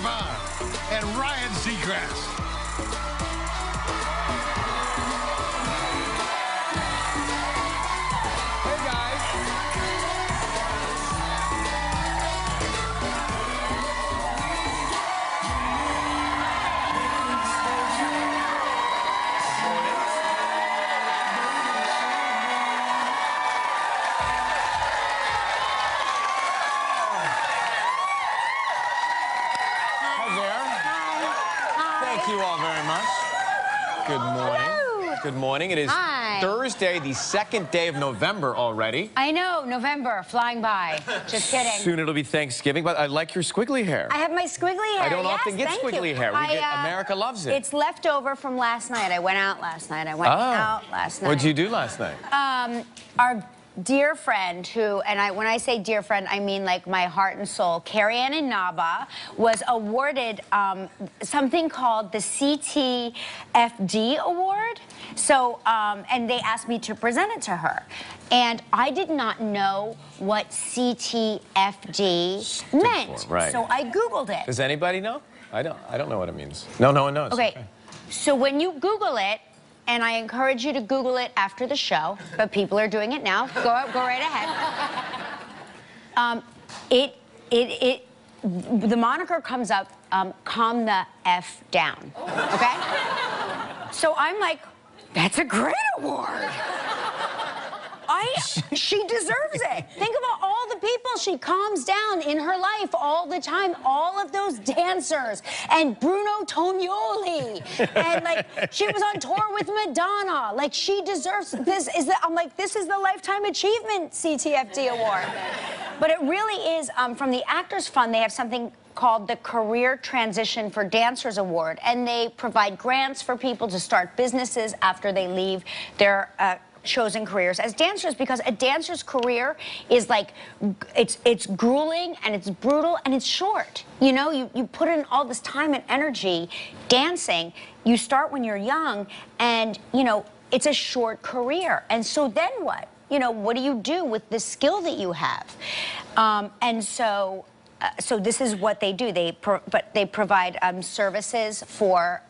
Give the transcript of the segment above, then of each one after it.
Vaughn and Ryan Seacrest. Thank you all very much. Good morning. Hello. Good morning. It is Thursday, the second day of November already. I know, November, flying by. Just kidding. Soon it'll be Thanksgiving, but I like your squiggly hair. I have my squiggly hair. I don't often get squiggly hair. America loves it. It's left over from last night. I went out last night. What'd you do last night? Our dear friend who, and when I say dear friend, I mean like my heart and soul, Carrie Ann Inaba, was awarded something called the CTFD Award. So, and they asked me to present it to her. And I did not know what CTFD meant. Right. So I Googled it. Does anybody know? I don't know what it means. No one knows. Okay. So when you Google it, and I encourage you to Google it after the show, but people are doing it now. Go right ahead. The moniker comes up, calm the F down, okay? So I'm like, that's a great award. She deserves it. Think about all the people she calms down in her life all the time. All of those dancers and Bruno Tonioli. And like, she was on tour with Madonna. Like, she deserves this. I'm like, this is the Lifetime Achievement CTFD Award. But it really is, from the Actors Fund, they have something called the Career Transition for Dancers Award. And they provide grants for people to start businesses after they leave their chosen careers as dancers, because a dancer's career is like, it's grueling and it's brutal and it's short. You know, you put in all this time and energy dancing. You start when you're young, and you know, it's a short career. And so then what? You know, what do you do with the skill that you have? And so this is what they do. They provide services for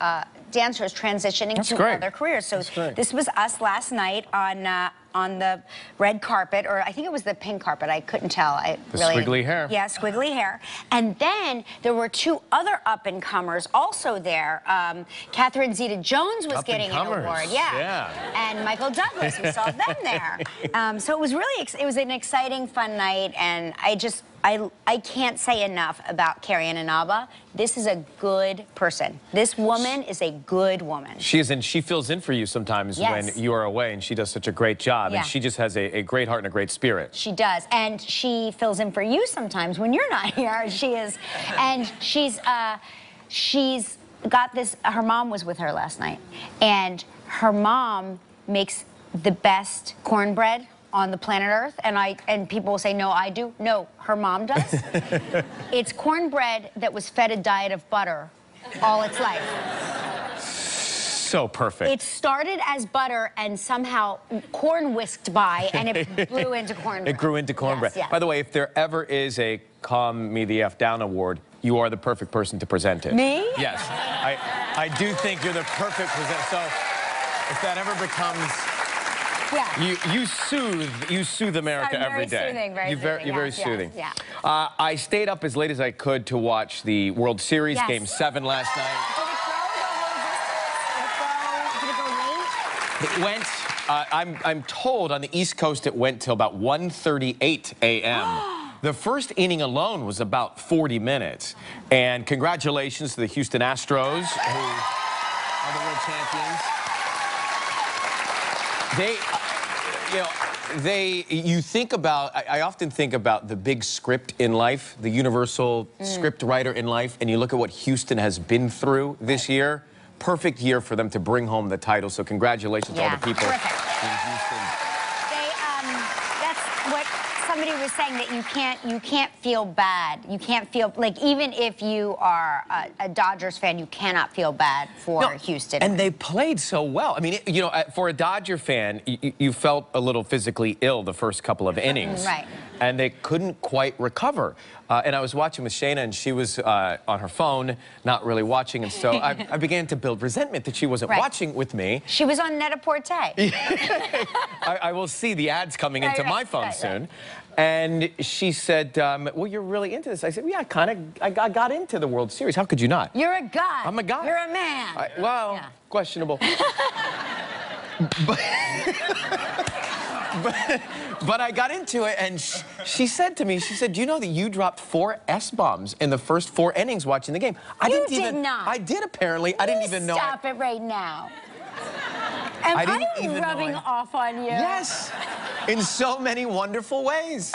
dancers transitioning to other careers. So this was us last night on the red carpet, or I think it was the pink carpet. I couldn't tell. The squiggly hair. Yeah, squiggly hair. And then there were two other up-and-comers also there. Catherine Zeta-Jones was getting an award. Yeah. And Michael Douglas. We saw them there. So it was really, it was an exciting, fun night, and I can't say enough about Carrie Ann Inaba. This is a good person. This woman is a good woman. She is, and she fills in for you sometimes when you are away, and she does such a great job. And she just has a great heart and a great spirit. She does, and she fills in for you sometimes when you're not here. She is, and she's got this. Her mom was with her last night, and her mom makes the best cornbread on the planet Earth, and people will say, no, I do. No, her mom does. It's cornbread that was fed a diet of butter all its life. So perfect. It started as butter and somehow corn whisked by, and it blew into cornbread. It grew into cornbread. Yes. By the way, if there ever is a Calm Me the F Down award, you are the perfect person to present it. Me? Yes. I do think you're the perfect presenter. So if that ever becomes... You soothe America every day. Very soothing. You're very soothing. Yeah. I stayed up as late as I could to watch the World Series, Game 7 last night. Did it go late? It went, I'm told on the East Coast it went till about 1:38 a.m. The first inning alone was about 40 minutes. And congratulations to the Houston Astros, who are the world champions. You think about, I often think about the big script in life, the universal script writer in life, and you look at what Houston has been through this year. Perfect year for them to bring home the title, so congratulations to all the people in Houston. That's what somebody was saying that you can't feel bad. You can't feel, like, even if you are a Dodgers fan, you cannot feel bad for Houston. And they played so well. I mean, you know, for a Dodger fan, you felt a little physically ill the first couple of innings. Right. And they couldn't quite recover. And I was watching with Shayna, and she was on her phone, not really watching. And so I began to build resentment that she wasn't watching with me. She was on Net-a-Porter. I will see the ads coming into my phone soon. And she said, well, you're really into this. I said, yeah, I got into the World Series. How could you not? You're a guy. I'm a guy. You're a man. Well, questionable. But I got into it, and she said to me, she said, do you know that you dropped 4 S-bombs in the first 4 innings watching the game? You did not. I did, apparently. I didn't even know. Stop it right now. Am I rubbing off on you? Yes, in so many wonderful ways.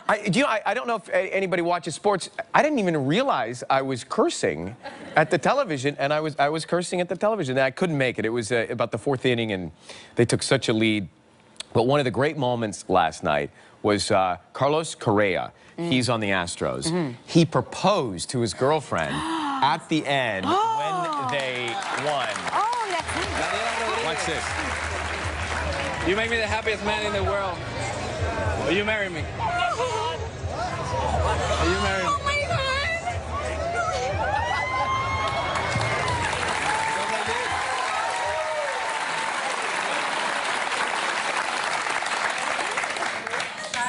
I don't know if anybody watches sports. I didn't even realize I was cursing at the television, and I was cursing at the television, and I couldn't make it. It was about the 4th inning, and they took such a lead. But one of the great moments last night was Carlos Correa. He's on the Astros. He proposed to his girlfriend at the end when they won. Oh, that's Watch this. You make me the happiest man in the world. Will you marry me? Will you marry me? Oh my God!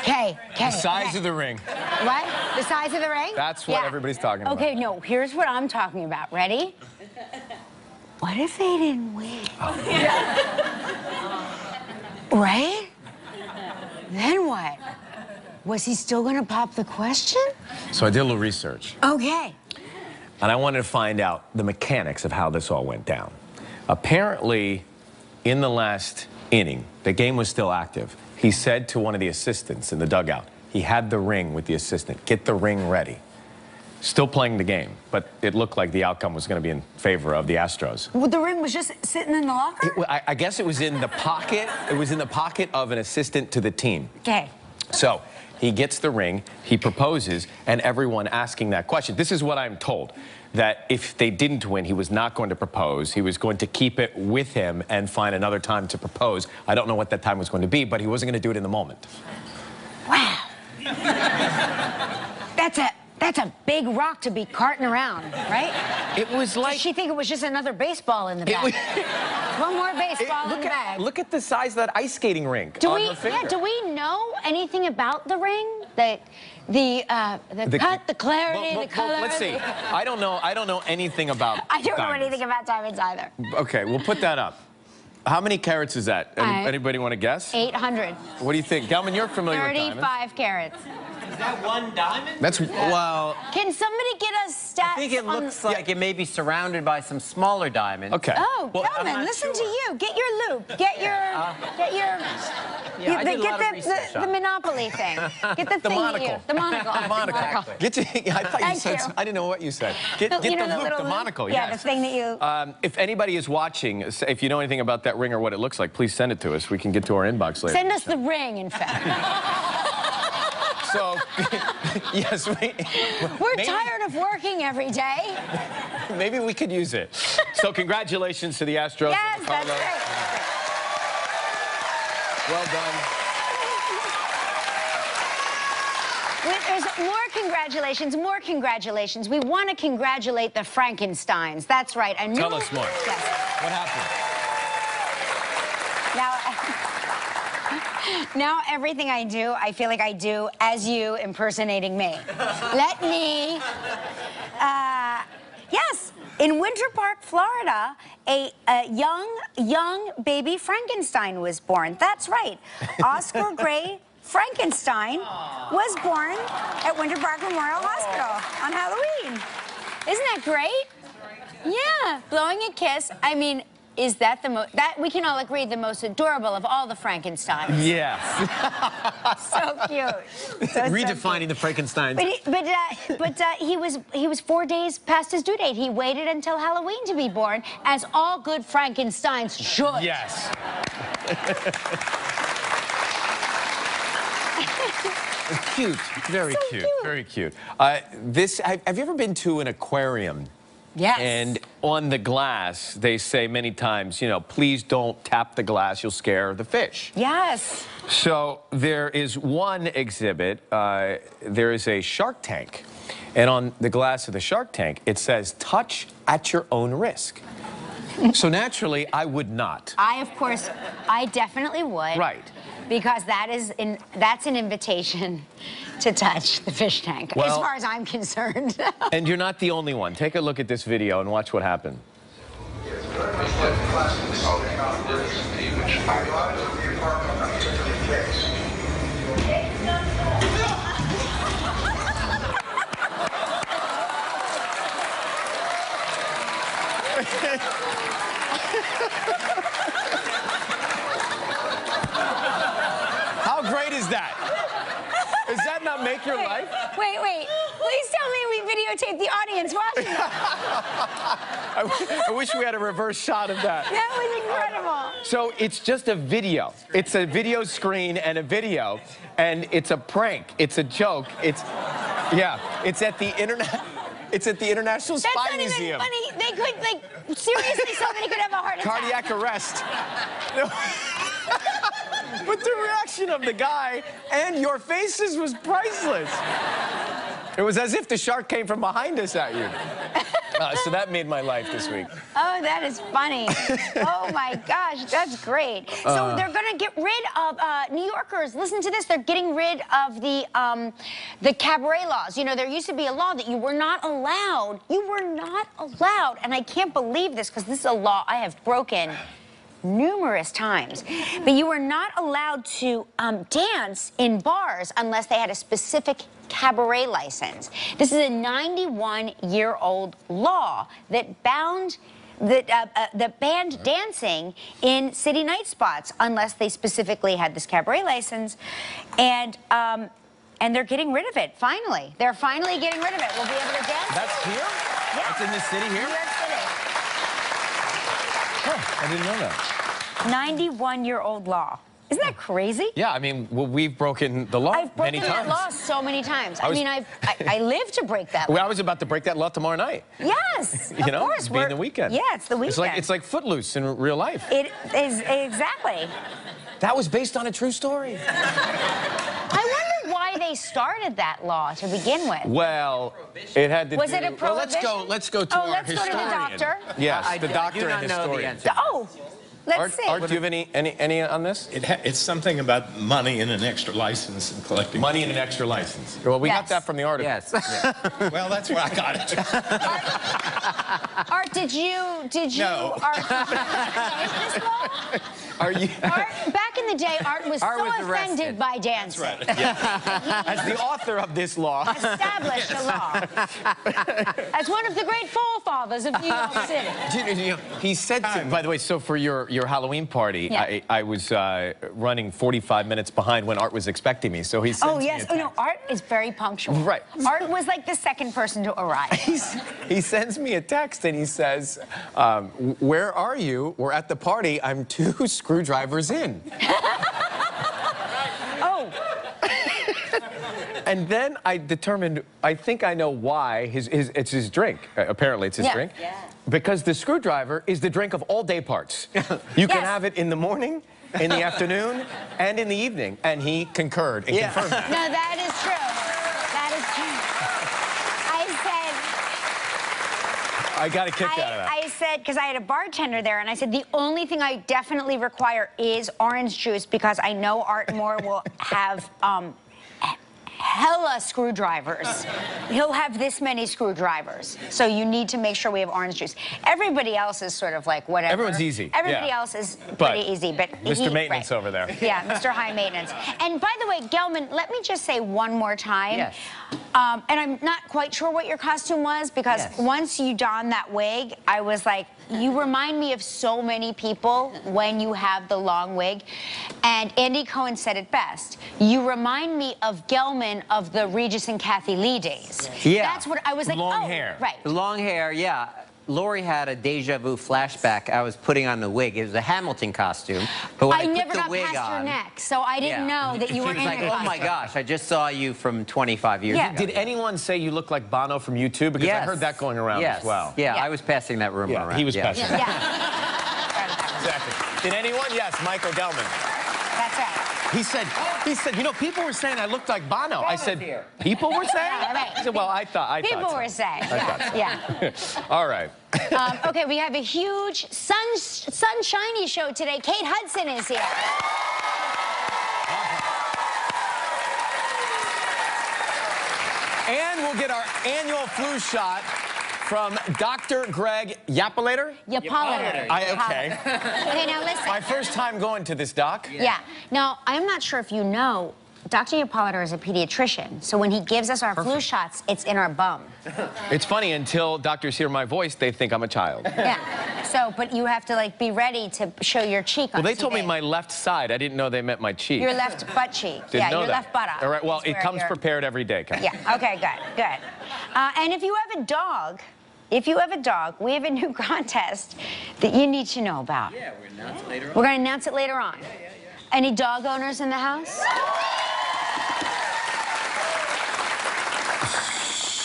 Okay. The size of the ring. What? The size of the ring? That's what everybody's talking about. Okay, no, here's what I'm talking about. Ready? What if they didn't win? Right? Then what? Was he still gonna pop the question? So I did a little research. Okay. And I wanted to find out the mechanics of how this all went down. Apparently, in the last inning, the game was still active. He said to one of the assistants in the dugout, he had the ring with the assistant, get the ring ready. Still playing the game, but it looked like the outcome was going to be in favor of the Astros. Well, the ring was just sitting in the locker? I guess it was in the pocket. It was in the pocket of an assistant to the team. Okay. So he gets the ring, he proposes, and everyone asking that question. This is what I'm told, that if they didn't win, he was not going to propose. He was going to keep it with him and find another time to propose. I don't know what that time was going to be, but he wasn't going to do it in the moment. Wow. That's a big rock to be carting around, right? It was like... Did she think it was just another baseball in the bag? One more baseball in the bag. Look at the size of that ice skating rink Do on we, her finger. do we know anything about the ring? The cut, the clarity, the color? Let's see. I don't know anything about I don't know diamonds. anything about diamonds either. Okay, we'll put that up. How many carats is that? Anybody want to guess? 800. What do you think? Gelman, you're familiar with diamonds. 35 carats. Is that 1 diamond? That's, well... Can somebody get us stats? I think it looks like it may be surrounded by some smaller diamonds. Okay. Oh, Well, Gelman, listen to you. Get your loop. Get your... Yeah, I did a lot of research the on it. Monopoly thing. Get the thing. monocle. The monocle. The monocle. Monocle. Get to, I thought you Thank said, you. I didn't know what you said. Get You know the loop, little the loop? monocle, Yeah, yes. the thing that you... If anybody is watching, if you know anything about that ring or what it looks like, please send it to us. We can get to our inbox later. Send us the ring, in fact. So, yes, We're tired of working every day. maybe we could use it. So congratulations to the Astros. Yes, and that's Carlos. great. Well done. There's more congratulations. We want to congratulate the Frankensteins. That's right. And Tell us more. Yes. What happened? Now everything I do, I feel like I do as you impersonating me. Let me, yes, in Winter Park, Florida, a young baby Frankenstein was born. That's right. Oscar Gray Frankenstein was born at Winter Park Memorial Hospital on Halloween. Isn't that great? Yeah, blowing a kiss. I mean, is that the most, that we can all agree, the most adorable of all the Frankensteins? Yes. So cute. So Redefining the Frankenstein. But he was 4 days past his due date. He waited until Halloween to be born, as all good Frankensteins should. Yes. It's cute. Very cute. Very cute. Have you ever been to an aquarium? Yes. And on the glass, they say many times, you know, please don't tap the glass, you'll scare the fish. Yes. So there is one exhibit, there is a shark tank. And on the glass of the shark tank, it says, touch at your own risk. So naturally, I would not. I definitely would. Right. Because that's an invitation to touch the fish tank, Well, as far as I'm concerned. And you're not the only one. Take a look at this video and watch what happened. How great is that? Does that not make your life? Wait. Please tell me we videotaped the audience watching that. I wish we had a reverse shot of that. That was incredible. So it's just a video. It's a video screen and a video, and it's a prank. It's a joke. It's at the International Spy Museum. That's not even funny. They could, like, seriously, somebody could have a heart attack. Cardiac arrest. But the reaction of the guy and your faces was priceless. It was as if the shark came from behind us at you. So that made my life this week. Oh, that is funny. Oh, my gosh, that's great. So they're going to get rid of, New Yorkers, listen to this, they're getting rid of the cabaret laws. You know, there used to be a law that you were not allowed, and I can't believe this because this is a law I have broken numerous times, but you were not allowed to dance in bars unless they had a specific cabaret license. This is a 91-year-old law that banned dancing in city night spots unless they specifically had this cabaret license, and they're getting rid of it. Finally, they're finally getting rid of it. We'll be able to dance. That's here? Yeah. That's in the city here? New York City. Huh, I didn't know that. 91-year-old law. Isn't that crazy? Yeah, I mean, well, we've broken the law I've broken many times. that law so many times. I live to break that law. Well, I was about to break that law tomorrow night. Yes, You know, of course. it's being the weekend. Yeah, it's the weekend. It's like Footloose in real life. It is, exactly. That was based on a true story. I wonder why they started that law to begin with. Well, it had to do... Was it a prohibition? Well, let's go to our historian. Go to the doctor. Yes, the doctor do not and know the historian. answer. Oh, let's see. Art, do you have any on this? It's something about money and an extra license and collecting. Money and an extra license. Well, we got that from the article. Yes. Well, that's where I got it. Art, did you? No. Art, is this law? Are you? Art, back in the day, Art was Art so was offended arrested. by dancing. As the author of this law. Established a law. As one of the great forefathers of New York City. He said to, by the way, so for your Halloween party, Yeah. I was running 45 minutes behind when Art was expecting me, so he sends Oh, me yes. a Oh, no, Art is very punctual. Right. Art was like the second person to arrive. He sends me a text and he says, where are you? We're at the party. I'm 2 screwdrivers in. Oh. And then I determined, I think I know why. It's his drink. Apparently, it's his drink. Yeah. Because the screwdriver is the drink of all day parts. You can have it in the morning, in the afternoon, and in the evening. And he concurred and confirmed that. No, that is true. That is true. I got a kick out of that. I said, because I had a bartender there, and I said, the only thing I definitely require is orange juice because I know Art Moore will have hella screwdrivers. He'll have this many screwdrivers. So you need to make sure we have orange juice. Everybody else is sort of like whatever. Everyone's easy. Everybody Yeah. else is pretty easy. But Mr. Maintenance over there. Yeah, Mr. High Maintenance. And by the way, Gelman, let me just say one more time. Yes. And I'm not quite sure what your costume was because once you donned that wig, I was like, you remind me of so many people when you have the long wig. And Andy Cohen said it best. You remind me of Gelman of the Regis and Kathy Lee days. Yeah. That's what I was like, Long hair. Right. The long hair, yeah. Lori had a deja vu flashback. I was putting on the wig. It was a Hamilton costume. But when I put never the got wig past your on, neck, so I didn't know that you were she in was like, a oh costume. my gosh, I just saw you from 25 years ago. Did anyone say you look like Bono from U2? Because I heard that going around as well. Yeah, Yeah. I was passing that rumor around. He was passing. Yeah. Exactly. Did anyone? Yes, Michael Gelman. That's right. He said, you know, people were saying I looked like Bono. I said, people were saying? Yeah, right. He said, well, I thought People so. were saying, yeah. All right. Okay, we have a huge sunshiny show today. Kate Hudson is here. And we'll get our annual flu shot from Dr. Greg Yapalater. Yapalater. Okay. Okay, now listen. My first time going to this doc. Yeah. Now, I'm not sure if you know, Dr. Yapalater is a pediatrician, so when he gives us our flu shots, it's in our bum. It's funny, until doctors hear my voice, they think I'm a child. Yeah. So, but you have to, like, be ready to show your cheek on Well, they TV. told me my left side. I didn't know they meant my cheek. Your left butt cheek. Didn't know your that. left buttock. All right, well, is it where comes you're- prepared every day, Kat. Yeah, okay, good. And if you have a dog, we have a new contest that you need to know about. Yeah, we're going to announce it later on. We're going to announce it later on. Any dog owners in the house?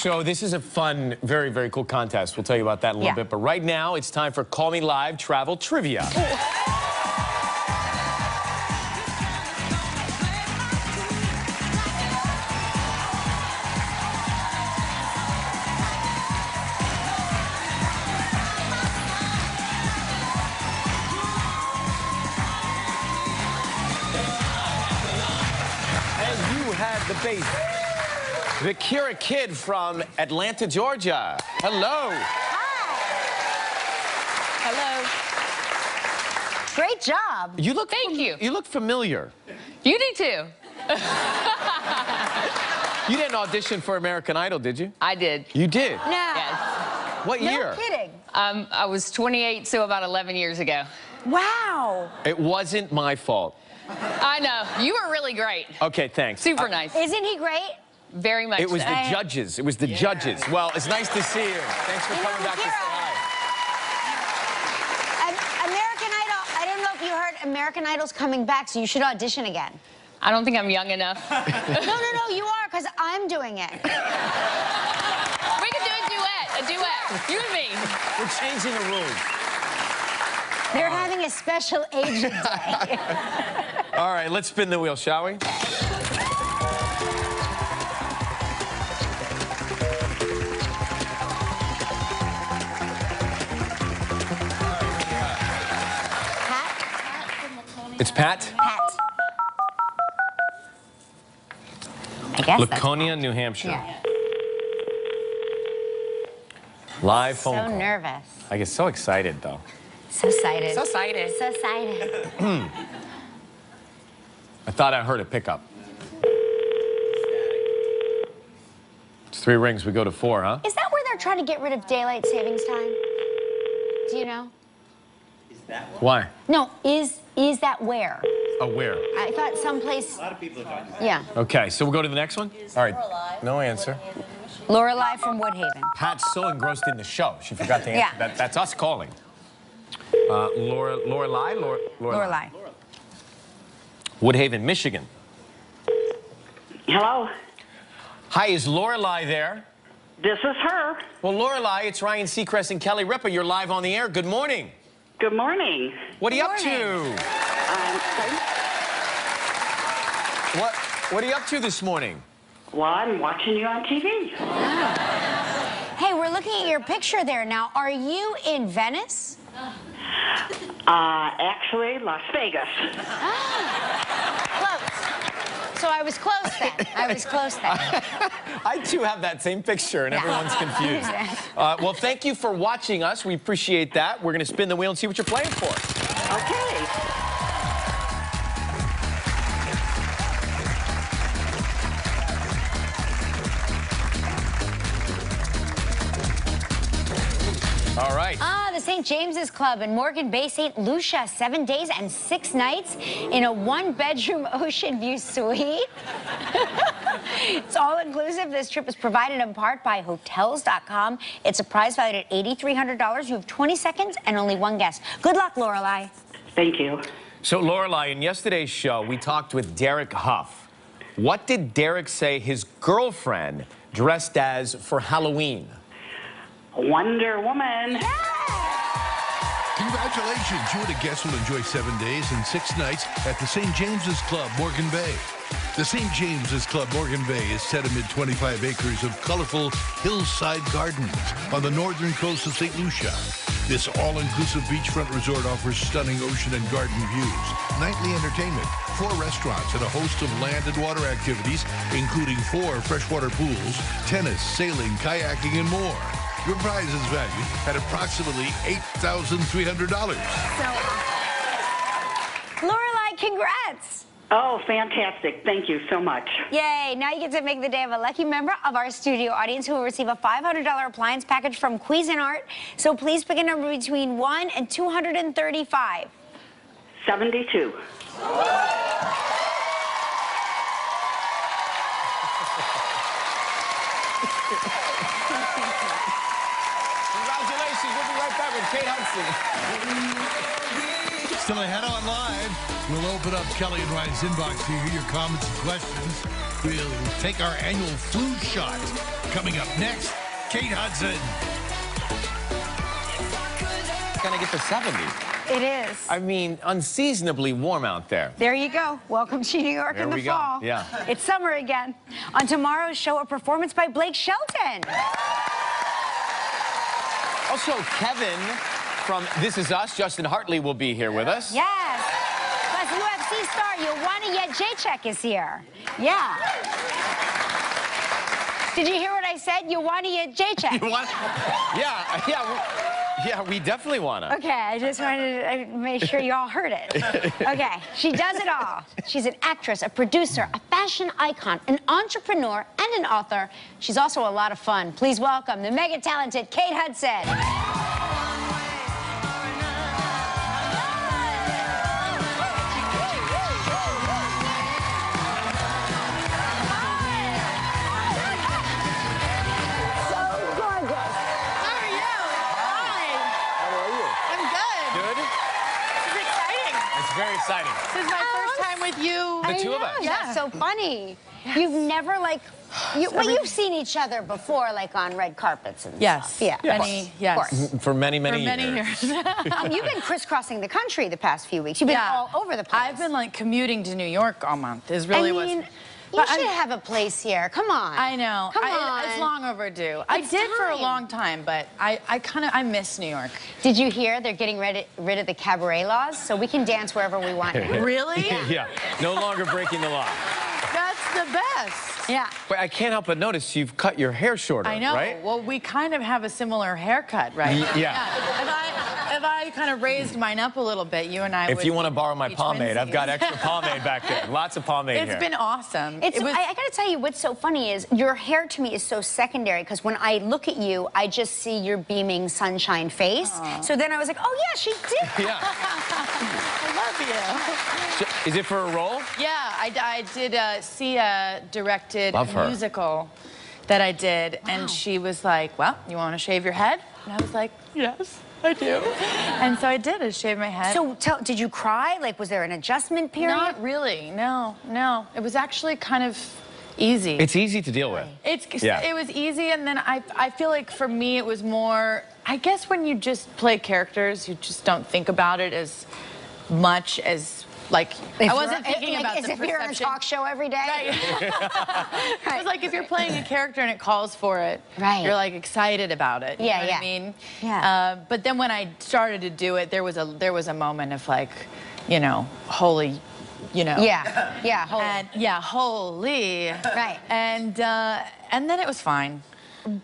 So this is a fun, very, very cool contest. We'll tell you about that in a little bit. But right now, it's time for Call Me Live Travel Trivia. And you had the baby. The Kira Kid from Atlanta, Georgia. Hello. Hello. Great job. You look. Thank you. You look familiar. You do too. You didn't audition for American Idol, did you? I did. You did. No. Yes. What year? No kidding. I was 28, so about 11 years ago. Wow. It wasn't my fault. I know. You were really great. Okay, thanks. Super nice. Isn't he great? Very much It was so. the judges. It was the judges. Well, it's nice to see you. Thanks for You know, coming back to say Kira- hi. American Idol, I don't know if you heard American Idol's coming back, so you should audition again. I don't think I'm young enough. No, you are, because I'm doing it. We could do a duet. You and me. We're changing the rules. They're having a special agent day. All right, let's spin the wheel, shall we? Pat? It's Pat. Pat. I guess Laconia, New Hampshire. Yeah. Live So phone call. nervous. I get so excited, though. So excited. So excited. So excited. I thought I heard a pickup. It's 3 rings. We go to 4, huh? Is that where they're trying to get rid of daylight savings time? Do you know? Why? No, is that where? Oh, where? I thought someplace. A lot of people are talking. Yeah. Okay, so we'll go to the next one? All right. No answer. Lorelei from Woodhaven. Pat's so engrossed in the show, she forgot to answer. Yeah. That's us calling. Lorelei? Lorelei. Woodhaven, Michigan. Hello, Hi, is Lorelei there? this is her. Well, Lorelei, it's Ryan Seacrest and Kelly Ripa. You're live on the air. Good morning. Good morning. What are you Good up to? What are you up to this morning? Well, I'm watching you on TV. Hey, we're looking at your picture there now. Are you in Venice? Actually, Las Vegas. Close. So I was close then. I too have that same picture, and Yeah. everyone's confused. Well, thank you for watching us. We appreciate that. We're going to spin the wheel and see what you're playing for. Okay. All right. The St. James's Club in Morgan Bay, St. Lucia, 7 days and 6 nights in a 1-bedroom ocean view suite. It's all inclusive. This trip is provided in part by Hotels.com. It's a prize valued at $8,300. You have 20 seconds and only one guess. Good luck, Lorelai. Thank you. So, Lorelai, in yesterday's show, we talked with Derek Huff. What did Derek say his girlfriend dressed as for Halloween? Wonder Woman. Congratulations, you and a guest will enjoy 7 days and 6 nights at the St. James's Club, Morgan Bay. The St. James's Club, Morgan Bay is set amid 25 acres of colorful hillside gardens on the northern coast of St. Lucia. This all-inclusive beachfront resort offers stunning ocean and garden views, nightly entertainment, 4 restaurants, and a host of land and water activities, including 4 freshwater pools, tennis, sailing, kayaking, and more. Your prize is valued at approximately $8,300. Lorelai, congrats. Oh, fantastic. Thank you so much. Yay, now you get to make the day of a lucky member of our studio audience who will receive a $500 appliance package from Cuisinart. So please pick a number between 1 and 235. 72. Congratulations. We'll be right back with Kate Hudson. Still ahead on live. We'll open up Kelly and Ryan's inbox to hear your comments and questions. We'll take our annual flu shot. Coming up next, Kate Hudson. Gonna get to 70. It is. I mean, unseasonably warm out there. There you go. Welcome to New York in the fall. Yeah. It's summer again. On tomorrow's show, a performance by Blake Shelton. Also, Kevin from This Is Us, Justin Hartley, will be here with us. Yes. Plus, UFC star Ioana Jędrzejczyk is here. Yeah. Did you hear what I said? Ioana Jędrzejczyk. You want? Yeah, we definitely want to. Okay, I just wanted to make sure you all heard it. Okay, she does it all. She's an actress, a producer, a fashion icon, an entrepreneur, and an author. She's also a lot of fun. Please welcome the mega-talented Kate Hudson. Very exciting. This is my first time with you. The two of us. Yeah. That's so funny. Yes. You've never, you've seen each other before, like, on red carpets and stuff. Yeah. Yes. For many, many years. You've been crisscrossing the country the past few weeks. You've been all over the place. I've been, like, commuting to New York all month. Is really what's... You should have a place here. Come on. I know. Come on. It's long overdue. I did for a long time, but I miss New York. Did you hear they're getting rid of the cabaret laws? So we can dance wherever we want. Really? Yeah. No longer breaking the law. That's the best. Yeah. Wait, I can't help but notice you've cut your hair shorter, I know. right? Well, we kind of have a similar haircut, right? Yeah. If I kind of raised mine up a little bit, you and I would... If you want to borrow my be pomade, I've got twinsies. extra pomade back there. Lots of pomade here. It's been awesome. I got to tell you, what's so funny is your hair to me is so secondary because when I look at you, I just see your beaming sunshine face. Aww. So then I was like, oh, yeah, she did. Yeah. I love you. Is it for a role? Yeah, I did see a directed musical that I did, and she was like, well, you want to shave your head? And I was like, yes, I do. And so I did. I shaved my head. So did you cry? Like, was there an adjustment period? Not really. No. It was actually kind of easy. It's easy to deal with. It was easy, and then I feel like for me it was more, I guess when you just play characters, you just don't think about it as much as, like, I wasn't thinking about the perception. If you're on a talk show every day. Right. It was like if you're playing a character and it calls for it, you're like excited about it. You know what I mean? Yeah. But then when I started to do it, there was a moment of like, you know, holy, you know. Yeah, holy. And, holy. Right. And then it was fine.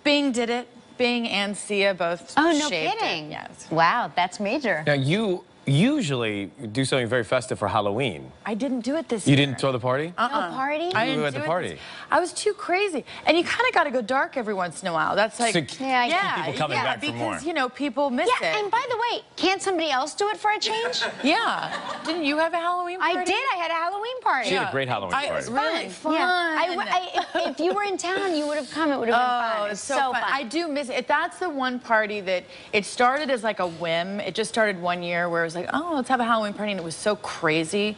Bing did it. Bing and Sia both Oh, no shaved kidding. it. Yes. Wow, that's major. Now, you usually do something very festive for Halloween. I didn't do it this You year. didn't throw the party? No party? I You didn't were at do the it party. I was too crazy. And you kind of got to go dark every once in a while. That's like, So Yeah, I keep people coming back for more. because, you know, people miss Yeah, it. and by the way, can't somebody else do it for a change? Yeah. Didn't you have a Halloween party? I did. I had a Halloween party. She had a great Halloween party. It was really fun. Yeah. If you were in town, you would have come. It would have been fun. Oh, It it's was so fun. I do miss it. That's the one party that it started as like a whim. It just started one year where it was like, oh, let's have a Halloween party, and it was so crazy.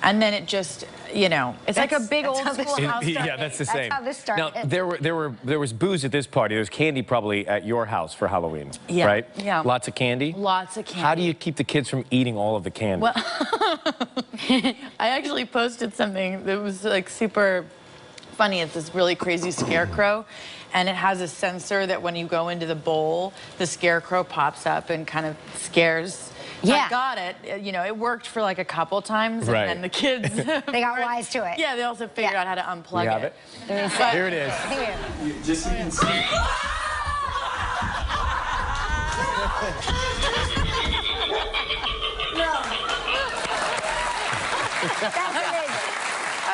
And then it just, you know, it's like a big old school house party. Yeah, that's the same. That's how this started. Now, there was booze at this party. There was candy probably at your house for Halloween, Yeah, right? yeah. Lots of candy? Lots of candy. How do you keep the kids from eating all of the candy? Well, I actually posted something that was like super funny. It's this really crazy scarecrow, and it has a sensor that when you go into the bowl, the scarecrow pops up and kind of scares. Yeah. I got it. You know, it worked for like a couple times, Right. and then the kids. They got wise to it. Yeah, they also figured out how to unplug We have it? Here it is. Just so you can see.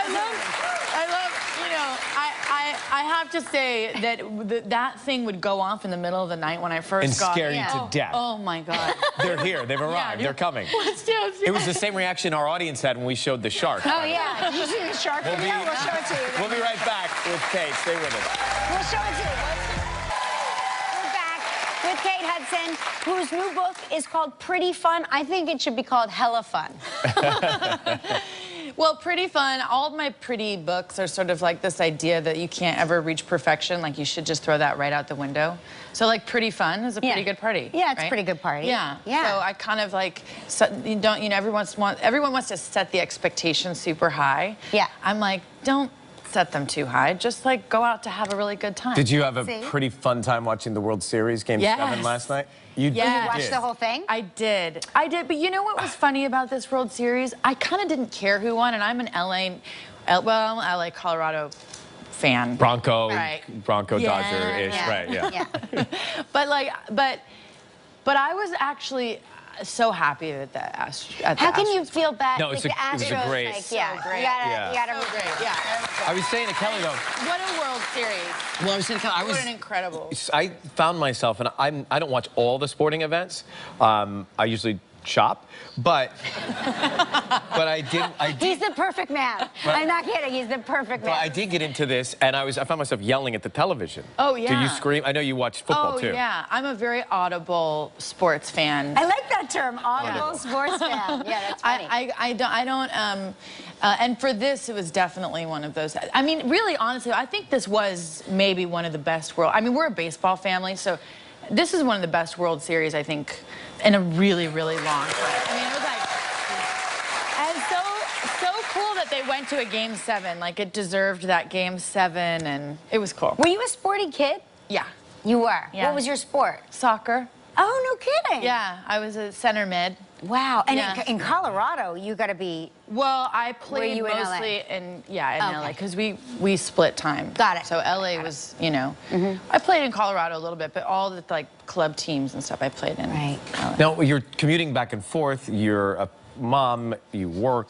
I love, you know, I have to say that that thing would go off in the middle of the night when I first And got scare it. you to death. Oh my God. They're here. They've arrived. They're coming. What's downstairs? It was the same reaction our audience had when we showed the shark. Oh, yeah. Did you see the shark We'll video? be- We'll show it to you. We'll be right back with Kate. Stay with us. We'll show it to you. We're back with Kate Hudson, whose new book is called Pretty Fun. I think it should be called Hella Fun. Well, Pretty Fun. All of my pretty books are sort of like this idea that you can't ever reach perfection. Like you should just throw that right out the window. So like Pretty Fun is a pretty good party. Yeah, it's right? a pretty good party. Yeah. Yeah. So I kind of like, everyone wants to set the expectations super high. Yeah. I'm like, don't set them too high. Just like go out to have a really good time. Did you have a See? pretty fun time watching the World Series Game 7 last night? You Yes. You watched the whole thing? I did. But you know what was funny about this World Series? I kind of didn't care who won, and I'm an LA, Colorado fan. Bronco, Right. Bronco Yeah. Dodger-ish, Yeah. right? Yeah. But I was actually so happy that How can you feel bad? No, Like, it the was a Astros, great- like, yeah, So great. you gotta So great. Yeah. I was saying to Kelly, though, What a World Series. well, I was saying to Kelly, What an incredible. I found myself, and I don't watch all the sporting events. I usually shop, but I did. He's the perfect man. I'm not kidding. He's the perfect But man. I did get into this, and I found myself yelling at the television. Oh, Do yeah. you scream? I know you watch football too. Oh, yeah. I'm a very audible sports fan. I like that term, audible sports fan. Yeah, that's funny. I don't, and for this, it was definitely one of those. I mean, really, honestly, I think this was maybe one of the best I mean, we're a baseball family, so this is one of the best World Series, I think, in a really, really long time. I mean, it was like, and so cool that they went to a Game 7. Like, it deserved that Game 7, and it was cool. Were you a sporty kid? Yeah. You were? Yeah. What was your sport? Soccer. Oh, no kidding. Yeah, I was a center mid. Wow. And Yeah. in Colorado, you got to be... Well, I played you in LA? mostly in LA Okay. because we split time. Got it. So LA was, you know, I played in Colorado a little bit, but all the like club teams and stuff I played in. Right. LA. Now you're commuting back and forth. You're a mom. You work.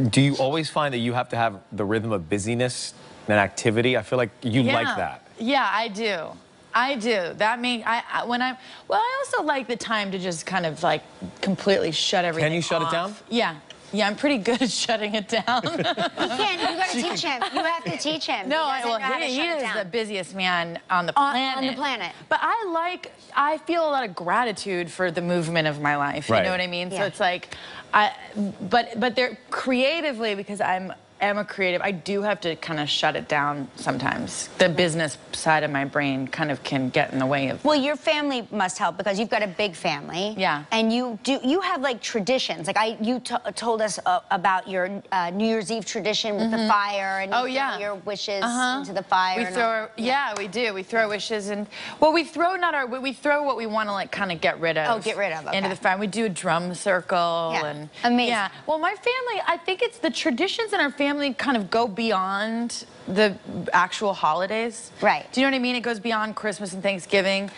Do you always find that you have to have the rhythm of busyness and activity? I feel like you like that. Yeah, I do. I do. That means I also like the time to just kind of like completely shut everything Can you shut it off. down? Yeah. Yeah, I'm pretty good at shutting it down. You can't. You got to teach him. You have to teach him. No, He doesn't know how to he shut it is down. the busiest man on the planet. On the planet. But I feel a lot of gratitude for the movement of my life. Right. You know what I mean? Yeah. So it's like, but they're creatively, because I'm a creative, I do have to kind of shut it down sometimes. The business side of my brain kind of can get in the way of. Well, your family must help because you've got a big family. Yeah. And you have like traditions. Like you told us about your New Year's Eve tradition with the fire and Oh, you yeah. throw your wishes into the fire. We and throw, all- yeah, we do. We throw wishes and, well, we throw we throw what we want to like kind of get rid of. Oh, get rid of, okay. Into the fire. We do a drum circle Yeah. and. Amazing. Yeah. Well, my family, I think it's the traditions in our family kind of go beyond the actual holidays. Right. Do you know what I mean? It goes beyond Christmas and Thanksgiving.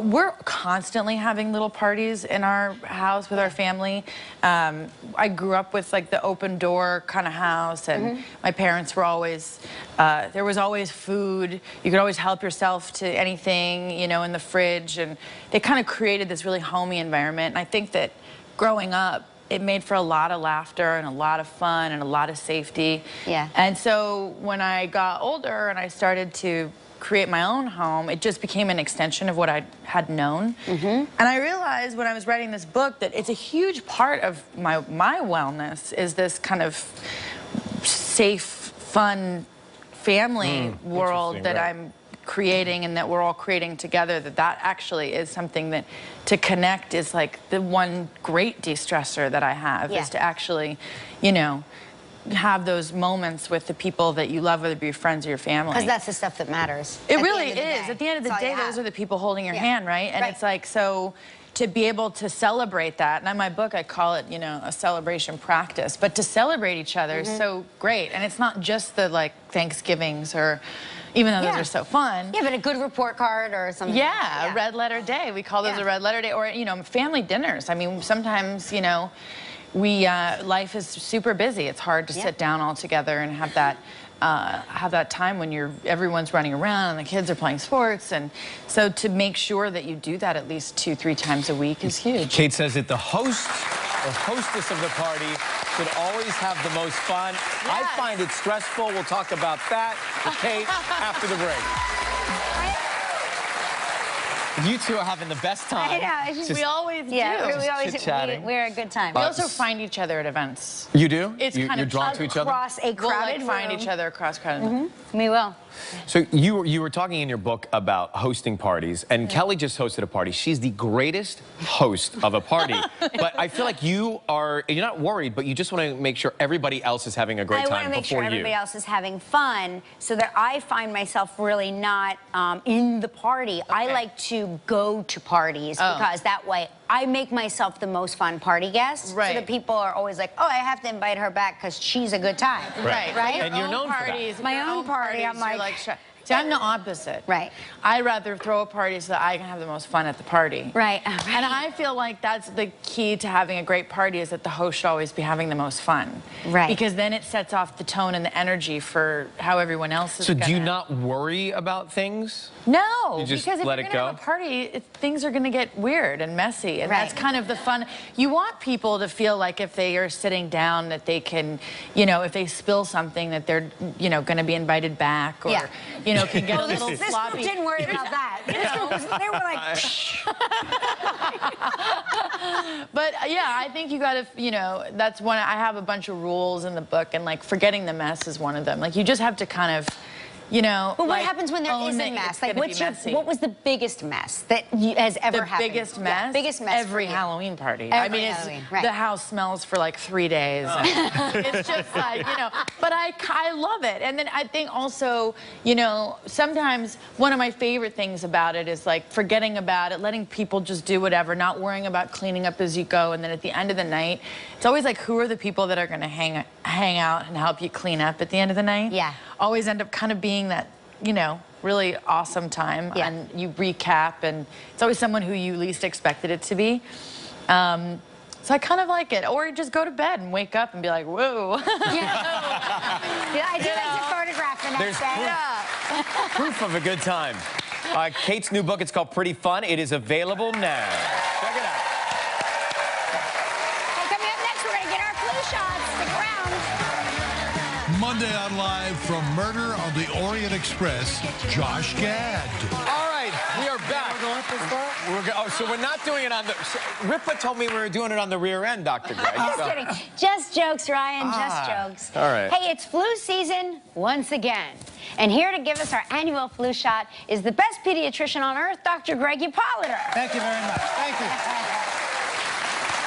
We're constantly having little parties in our house with our family. I grew up with like the open door kind of house, and my parents were always, there was always food. You could always help yourself to anything, you know, in the fridge, and they kind of created this really homey environment. And I think that growing up, it made for a lot of laughter and a lot of fun and a lot of safety. Yeah. And so when I got older and I started to create my own home, it just became an extension of what I had known. And I realized when I was writing this book that it's a huge part of my wellness is this kind of safe, fun family world that I'm creating and that we're all creating together, that actually is something that to connect is like the one great de-stressor that I have is to actually, you know, have those moments with the people that you love, whether it be your friends or your family. Because that's the stuff that matters. It really is. At the end of the day, those are the people holding your hand, right? And it's like, so to be able to celebrate that, and in my book I call it, you know, a celebration practice, but to celebrate each other is so great. And it's not just the like Thanksgivings or, even though those are so fun. Yeah, but a good report card or something. Yeah, a red letter day. We call those a red letter day. Or, you know, family dinners. I mean, sometimes, you know, life is super busy. It's hard to sit down all together and have that time when everyone's running around and the kids are playing sports. And so to make sure that you do that at least 2-3 times a week is huge. Kate says that the host or hostess of the party should always have the most fun. I find it stressful. We'll talk about that with Kate after the break. You two are having the best time. I know. It's just, we always do. Yeah, we always chit-chatting. we're a good time. We also find each other at events. You do? It's kind you're of drawn to each other? Across a crowded We'll like find each other across crowded. We will. So you were talking in your book about hosting parties, and Kelly just hosted a party. She's the greatest host of a party. But I feel like you're not worried, but you just want to make sure everybody else is having a great time before you. I want to make sure everybody else is having fun so that I find myself really not in the party. I like to go to parties because that way I make myself the most fun party guest. Right. So that people are always like, oh, I have to invite her back because she's a good time. Right. Right? And you're known for that. My own party, I'm like see, I'm the opposite. Right. I'd rather throw a party so that I can have the most fun at the party. Right. And I feel like that's the key to having a great party is that the host should always be having the most fun. Right. Because then it sets off the tone and the energy for how everyone else is So do you not worry about things? No, You just because if let you're it going to go? have a party, things are going to get weird and messy, and that's kind of the fun. You want people to feel like if they are sitting down that they can, you know, if they spill something that they're, you know, going to be invited back or, you know, can get a little this sloppy. group didn't worry about that. This group they were like, But yeah, I think you got to, you know, that's one. I have a bunch of rules in the book, and like forgetting the mess is one of them. Like you just have to kind of, you know. but what like, happens when there is a mess? Like, what was the biggest mess that has ever happened? The biggest mess? Yeah, biggest mess. Every Halloween party. Every I mean, Halloween, right. the house smells for like 3 days. It's just like, you know, but I love it. And then I think also, you know, sometimes one of my favorite things about it is like forgetting about it, letting people just do whatever, not worrying about cleaning up as you go. And then at the end of the night, it's always like, who are the people that are going to hang out and help you clean up at the end of the night? Yeah. Always end up kind of being that, you know, really awesome time, and you recap, and it's always someone who you least expected it to be. So I kind of like it. Or you just go to bed and wake up and be like, whoa. I do like to photograph the next day. Proof of a good time. Kate's new book, it's called Pretty Fun. It is available now. Check it out. Hey, coming up next, we're going to get our flu shots. Stick around. Monday on Live from Murder on the Orient Express, Josh Gad. All right, we are back. So we're not doing it on the... Ripa told me we were doing it on the rear end, Dr. Greg. Just kidding. Just jokes, Ryan. Just jokes. All right. Hey, it's flu season once again. And here to give us our annual flu shot is the best pediatrician on earth, Dr. Greg Yapalater. Thank you very much. Thank you.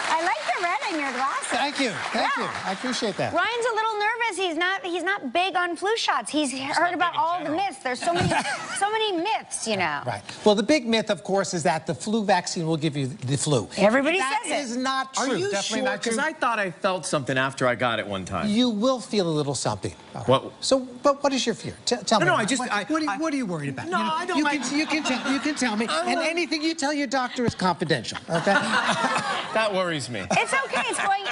I like that red in your glasses. Thank you. Thank you. I appreciate that. Ryan's a little nervous. He's not big on flu shots. He's heard about all the myths. There's so many myths, you know. Right. Well, the big myth, of course, is that the flu vaccine will give you the flu. Everybody that says it. That is not true. Are you Definitely sure? not true. Because I thought I felt something after I got it one time. You will feel a little something. Right. What? So, but what is your fear? Tell me. No, What are you worried about? No, I don't like... You can tell me, and anything you tell your doctor is confidential, okay? That worries me. It's okay.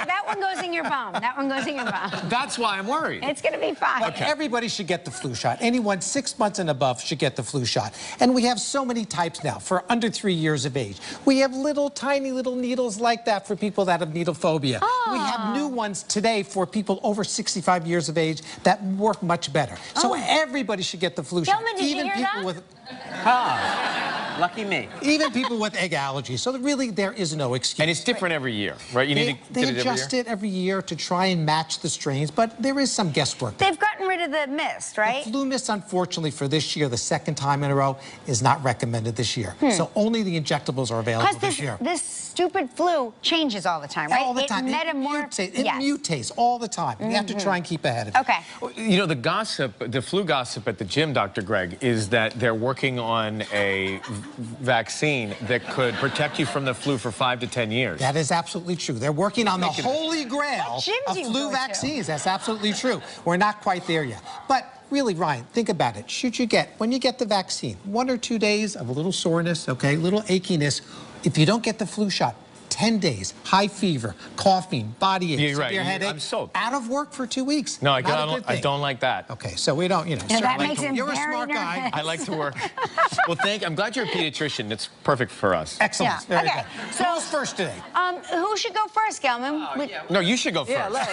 That one goes in your bum. That one goes in your bum. That's why I'm worried. It's going to be fine. Okay. Everybody should get the flu shot. Anyone 6 months and above should get the flu shot. And we have so many types now for under 3 years of age. We have tiny little needles like that for people that have needle phobia. Oh. We have new ones today for people over 65 years of age that work much better. So everybody should get the flu shot. Gilman, did you hear people that? with Lucky me. even people with egg allergies. So really, there is no excuse. And it's different every year, right? You need to They get it every adjust year? it every year to try and match the strains, but there is some guesswork. They've gotten rid of the mist, right? The flu mist, unfortunately, for this year, the second time in a row, is not recommended this year. So only the injectables are available this year. This stupid flu changes all the time, right? All the time. It mutates all the time. You have to try and keep ahead of it. Okay. You know, the flu gossip at the gym, Dr. Greg, is that they're working on a vaccine that could protect you from the flu for 5 to 10 years. That is absolutely true. They're working on the holy grail What gym of do you flu go to? vaccines. That's absolutely true. We're not quite there yet. But really, Ryan, think about it. When you get the vaccine, 1 or 2 days of a little soreness, okay, little achiness. If you don't get the flu shot, 10 days, high fever, coughing, body aches, You're right. severe headache, I'm sold. out of work for 2 weeks. No, I don't like that. Okay, so we don't, Yeah, that makes him you're a very smart guy. nervous. I like to work. Well, I'm glad you're a pediatrician. It's perfect for us. Excellent. Yeah. Very Okay, good. so- Who's first today? Who should go first, Gelman? No, you should go first. Yeah, ladies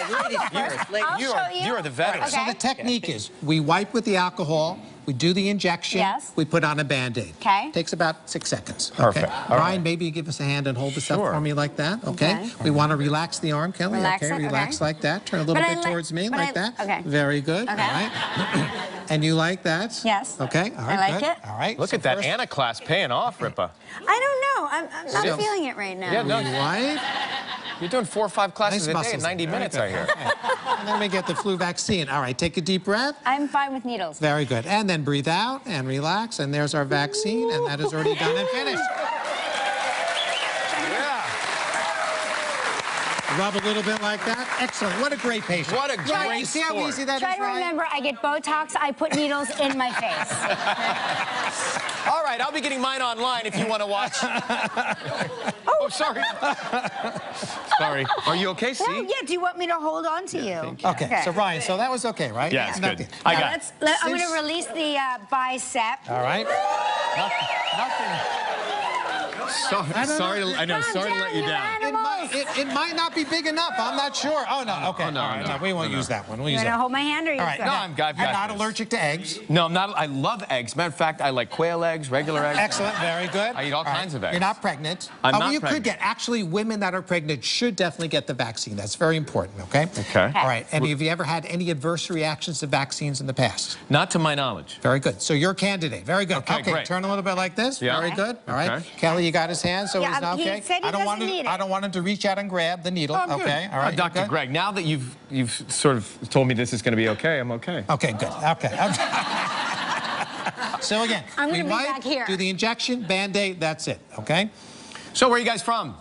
first. Ladies. I'll show you. You are the veteran. Okay. So the technique is we wipe with the alcohol, we do the injection, Yes. we put on a Band-Aid. Okay. Takes about 6 seconds. Perfect. Okay. All Ryan, right. maybe you give us a hand and hold this up Sure. for me like that. Okay. Okay. We want to relax the arm, Kelly. Relax okay. it, Relax okay. like that. Turn a little But I bit li- towards me but like I- that. okay. Very good. Okay. All right. And you like that? Yes. Okay. All right. I like good. it. All right. Look So at that first, Anna class paying off, Ripa. I don't know. I'm not Yeah. feeling it right now. Yeah, no. Wipe. You're doing 4 or 5 classes Nice a day in muscles. 90 minutes, I hear. And then we get the flu vaccine. All right. Take a deep breath. I'm fine with needles. Very good. And then breathe out and relax. And there's our vaccine. And that is already done and finished. Yeah. Rub a little bit like that. Excellent. What a great patient. What a Right, great you see how sport. easy that is, Try to Ryan? remember, I get Botox, I put needles in my face. All right, I'll be getting mine online if you want to watch. Oh, sorry. Sorry. Are you okay, Oh, see? yeah, do you want me to hold on to you? Okay, so Ryan, so that was okay, right? Yeah, it's good. Nothing. I Now, got it. I'm going to release the bicep. All right. Nothing. Sorry to let you down. It might not be big enough. I'm not sure. Oh, no. Okay. Oh, no, All right, no. we won't use that one. We'll You use want to that. hold my hand or you All right. good? No, I've got I'm not this. allergic to eggs. No, I'm not. I love eggs. Matter of fact, I like quail eggs, regular eggs. Excellent. Very good. I eat all kinds of eggs. You're not pregnant. I'm not You pregnant. could get. Actually, women that are pregnant should definitely get the vaccine. That's very important, okay? Okay. All right. And have you ever had any adverse reactions to vaccines in the past? Not to my knowledge. Very good. So you're a candidate. Very good. Okay, great. Turn a little bit like this. Yeah. Very good. All right. Okay. Kelly, you got his hand, so Yeah, he's not he okay. said he doesn't need it. I don't want him to reach out and grab the needle. I'm good. Okay. All right. Dr. good? Greg, now that you've sort of told me this is going to be okay, I'm okay. Okay, good. Okay. So again, I'm we gonna be wipe, back here. do the injection, Band-Aid, that's it, okay? So where are you guys from?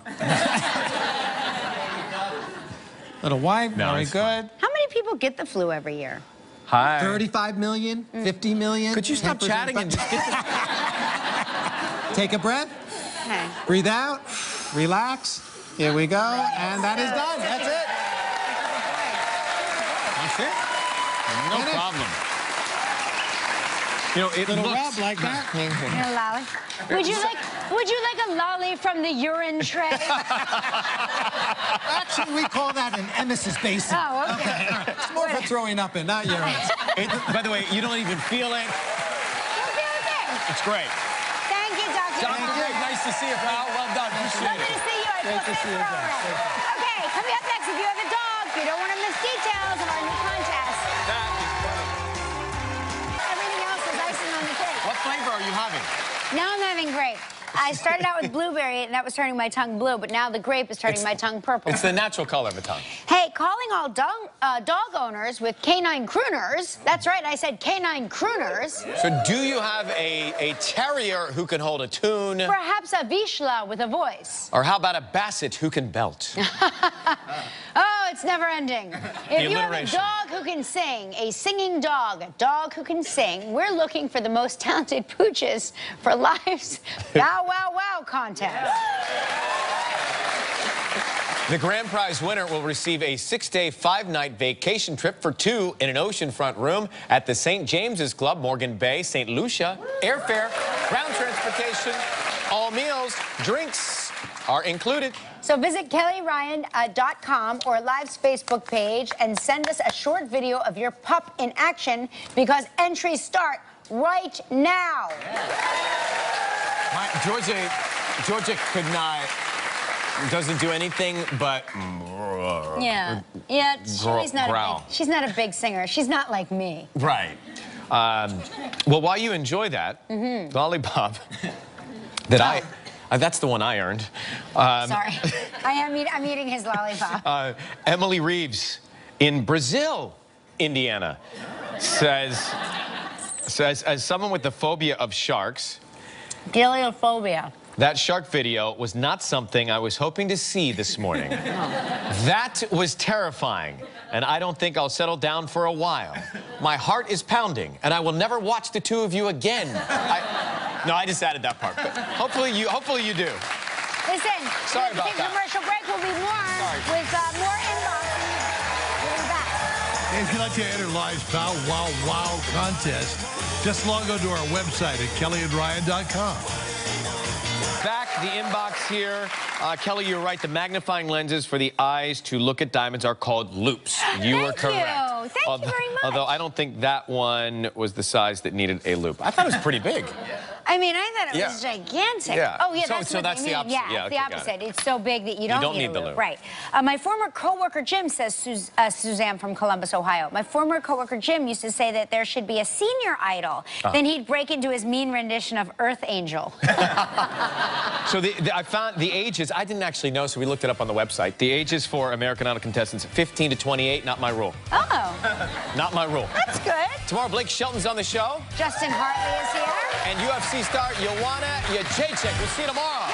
Little wipe, No, very it's good. How many people get the flu every year? Hi. 35 million, 50 million. Could you stop 10%. chatting and just get the... Take a breath, Okay. breathe out, relax. Here we go, and that is done. That's it. That's it? No Finish. problem. You know, it Little looks... rub like that. You know, lolly? Would you like a lolly from the urine tray? Actually, we call that an emesis basin. Oh, okay. All right. It's more for throwing up in, not urine. By the way, you don't even feel it. Okay. It's great. Thank you, Dr. Dr. Greg, nice to see you, pal. Well done. Appreciate Lovely it. to see you. I feel Great to safe see you for again. all of us. Okay, coming up next, if you have a dog, you don't want to miss details of our new contest. Everything else is icing on the cake. What flavor are you having? Now I'm having grape. I started out with blueberry, and that was turning my tongue blue, but now the grape is turning my tongue purple. It's the natural color of a tongue. Hey, calling all dog owners with canine crooners. That's right, I said canine crooners. So do you have a terrier who can hold a tune? Perhaps a Vizsla with a voice. Or how about a basset who can belt? Oh, it's never ending. If you have a alliteration. dog who can sing, a singing dog, a dog who can sing, we're looking for the most talented pooches for Life's Bow Wow Wow contest. The grand prize winner will receive a 6-day, 5-night vacation trip for 2 in an oceanfront room at the St. James's Club, Morgan Bay, St. Lucia. Airfare, ground transportation, all meals, drinks are included. So visit kellyryan.com or Live's Facebook page and send us a short video of your pup in action because entries start right now. Georgia could not, doesn't do anything but Yeah, she's not a big singer. She's not like me. right. Well, while you enjoy that, lollipop that that's the one I earned. Sorry, I'm eating his lollipop. Emily Reeves in Brazil, Indiana, says, as someone with the phobia of sharks, Giliophobia. that shark video was not something I was hoping to see this morning. That was terrifying, and I don't think I'll settle down for a while. My heart is pounding, and I will never watch the two of you again. No, I just added that part, but hopefully you do. Listen, Sorry we'll about take that. commercial break. We'll be with more inbox. We'll be back. If you'd like to enter Live's Bow Wow Wow contest, just log on to our website at kellyandryan.com. Back, the inbox here. Kelly, you're right. The magnifying lenses for the eyes to look at diamonds are called loupes. You were correct. Thank you very much. Although I don't think that one was the size that needed a loupe. I thought it was pretty big. I mean, I thought it was gigantic. Yeah. Oh, yeah, So that's what that's you the mean. opposite. Yeah, Yeah, it's okay, the got opposite. it. It's so big that you don't need the loop. loop. Right. My former coworker Jim, says Suzanne from Columbus, Ohio. My former coworker Jim used to say that there should be a senior idol. Then he'd break into his mean rendition of Earth Angel. So I found the ages. I didn't actually know, so we looked it up on the website. The ages for American Idol contestants, 15 to 28, not my rule. Oh. Not my rule. That's good. Tomorrow, Blake Shelton's on the show. Justin Hartley is here. And UFC star Joanna Jacek. We'll see you tomorrow.